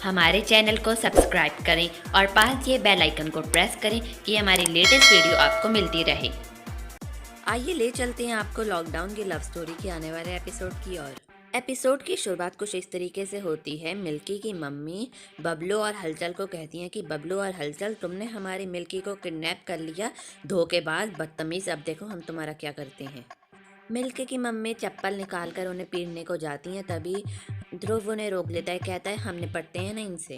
हमारे चैनल को सब्सक्राइब करें और पास दिए बेल आइकन को प्रेस करें कि हमारी लेटेस्ट वीडियो आपको मिलती रहे। आइए ले चलते हैं आपको लॉकडाउन की लव स्टोरी के आने वाले एपिसोड की ओर। एपिसोड की शुरुआत कुछ इस तरीके से होती है। मिल्की की मम्मी बबलू और हलचल को कहती हैं कि बबलू और हलचल, तुमने हमारी मिल्की को किडनैप कर लिया, धोखेबाज, बदतमीज, अब देखो हम तुम्हारा क्या करते हैं। मिल्की की मम्मी चप्पल निकाल कर उन्हें पीटने को जाती हैं, तभी ध्रुव उन्हें रोक लेता है, कहता है हम निपटते हैं ना इनसे।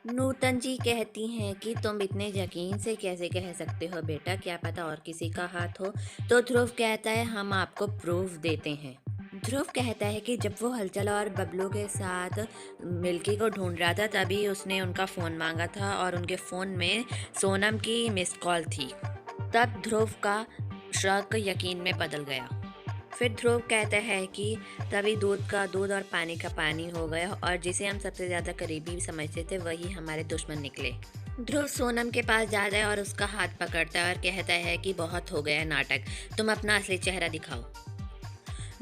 नूतन जी कहती हैं कि तुम इतने यकीन से कैसे कह सकते हो बेटा, क्या पता और किसी का हाथ हो। तो ध्रुव कहता है हम आपको प्रूफ देते हैं। ध्रुव कहता है कि जब वो हलचल और बबलू के साथ मिल्की को ढूंढ रहा था तभी उसने उनका फ़ोन मांगा था और उनके फ़ोन में सोनम की मिस्ड कॉल थी। तब ध्रुव का शक यकीन में बदल गया। फिर ध्रुव कहता है कि तभी दूध का दूध और पानी का पानी हो गया और जिसे हम सबसे ज़्यादा करीबी समझते थे वही हमारे दुश्मन निकले। ध्रुव सोनम के पास जाता है और उसका हाथ पकड़ता है और कहता है कि बहुत हो गया नाटक, तुम अपना असली चेहरा दिखाओ।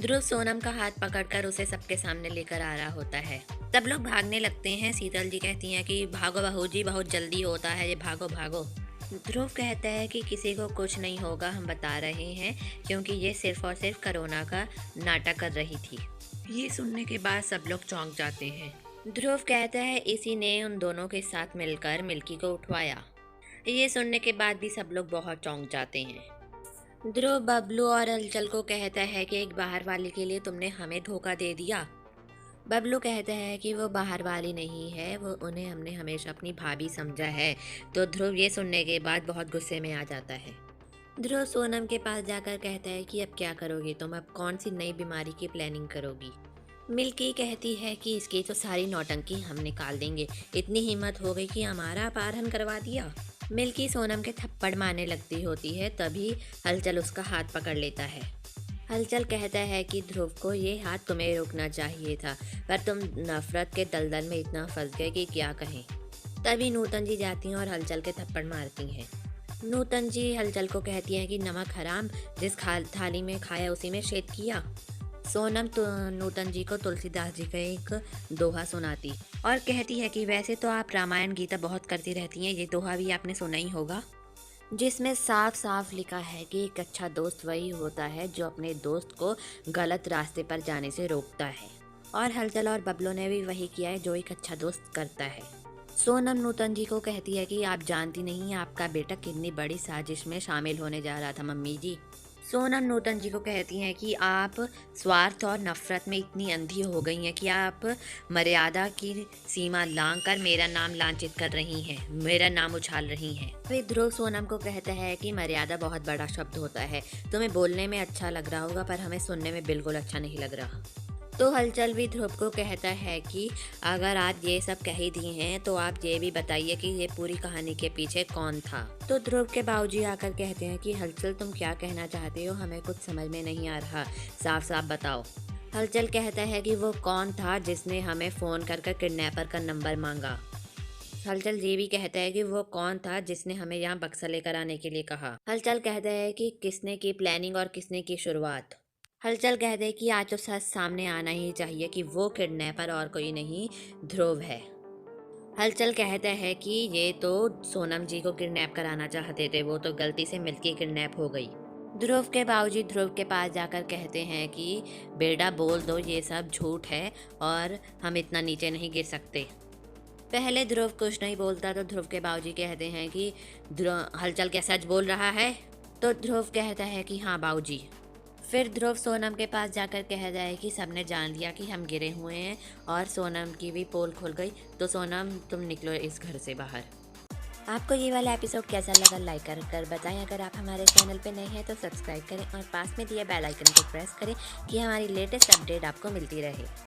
ध्रुव सोनम का हाथ पकड़कर उसे सबके सामने लेकर आ रहा होता है। सब लोग भागने लगते हैं। शीतल जी कहती हैं कि भागो बहू जी, बहुत जल्दी होता है ये, भागो भागो। ध्रुव कहता है कि किसी को कुछ नहीं होगा, हम बता रहे हैं, क्योंकि ये सिर्फ और सिर्फ कोरोना का नाटक कर रही थी। ये सुनने के बाद सब लोग चौंक जाते हैं। ध्रुव कहता है इसी ने उन दोनों के साथ मिलकर मिल्की को उठवाया। ये सुनने के बाद भी सब लोग बहुत चौंक जाते हैं। ध्रुव बबलू और हलचल को कहता है कि एक बाहर वाले के लिए तुमने हमें धोखा दे दिया। बबलू कहता है कि वो बाहर वाली नहीं है, वो उन्हें हमने हमेशा अपनी भाभी समझा है। तो ध्रुव ये सुनने के बाद बहुत गुस्से में आ जाता है। ध्रुव सोनम के पास जाकर कहता है कि अब क्या करोगी तुम, अब कौन सी नई बीमारी की प्लानिंग करोगी। मिल्की कहती है कि इसकी तो सारी नौटंकी हम निकाल देंगे, इतनी हिम्मत हो गई कि हमारा अपहरण करवा दिया। मिल्की सोनम के थप्पड़ मारने लगती होती है, तभी हलचल उसका हाथ पकड़ लेता है। हलचल कहता है कि ध्रुव को ये हाथ तुम्हें रोकना चाहिए था, पर तुम नफरत के दलदल में इतना फंस गए कि क्या कहें। तभी नूतन जी जाती हैं और हलचल के थप्पड़ मारती हैं। नूतन जी हलचल को कहती हैं कि नमक हराम, जिस थाली में खाया उसी में छेद किया। सोनम तो नूतन जी को तुलसीदास जी का एक दोहा सुनाती और कहती है कि वैसे तो आप रामायण गीता बहुत करती रहती हैं, ये दोहा भी आपने सुना ही होगा, जिसमें साफ साफ लिखा है कि एक अच्छा दोस्त वही होता है जो अपने दोस्त को गलत रास्ते पर जाने से रोकता है। और हलचल और बबलू ने भी वही किया है जो एक अच्छा दोस्त करता है। सोनम नूतन जी को कहती है कि आप जानती नहीं आपका बेटा कितनी बड़ी साजिश में शामिल होने जा रहा था मम्मी जी। सोनम नूतन जी को कहती हैं कि आप स्वार्थ और नफरत में इतनी अंधी हो गई हैं कि आप मर्यादा की सीमा लांघ कर मेरा नाम लांछित कर रही हैं, मेरा नाम उछाल रही हैं। फिर ध्रुव सोनम को कहता है कि मर्यादा बहुत बड़ा शब्द होता है, तुम्हें बोलने में अच्छा लग रहा होगा पर हमें सुनने में बिल्कुल अच्छा नहीं लग रहा। तो हलचल भी ध्रुव को कहता है कि अगर आप ये सब कह ही दी हैं तो आप ये भी बताइए कि ये पूरी कहानी के पीछे कौन था। तो ध्रुव के बाबूजी आकर कहते हैं कि हलचल तुम क्या कहना चाहते हो, हमें कुछ समझ में नहीं आ रहा, साफ साफ बताओ। हलचल कहता है कि वो कौन था जिसने हमें फ़ोन कर किडनैपर का नंबर मांगा। हलचल ये भी कहता है कि वो कौन था जिसने हमें यहाँ बक्सा लेकर आने के लिए कहा। हलचल कहता है कि किसने की प्लानिंग और किसने की शुरुआत। हलचल कहते हैं कि आज तो सच सामने आना ही चाहिए कि वो किडनैपर और कोई नहीं ध्रुव है। हलचल कहता है कि ये तो सोनम जी को किडनैप कराना चाहते थे, वो तो गलती से मिलके किडनैप हो गई। ध्रुव के बाबूजी ध्रुव के पास जाकर कहते हैं कि बेटा बोल दो ये सब झूठ है और हम इतना नीचे नहीं गिर सकते। पहले ध्रुव कुछ नहीं बोलता तो ध्रुव के बाबूजी कहते हैं कि हलचल क्या सच बोल रहा है। तो ध्रुव कहता है कि हाँ बाबूजी। फिर ध्रुव सोनम के पास जाकर कह जाए कि सबने जान लिया कि हम गिरे हुए हैं और सोनम की भी पोल खुल गई, तो सोनम तुम निकलो इस घर से बाहर। आपको ये वाला एपिसोड कैसा लगा लाइक कर बताएं। अगर आप हमारे चैनल पे नए हैं तो सब्सक्राइब करें और पास में दिए बेल आइकन को प्रेस करें कि हमारी लेटेस्ट अपडेट आपको मिलती रहे।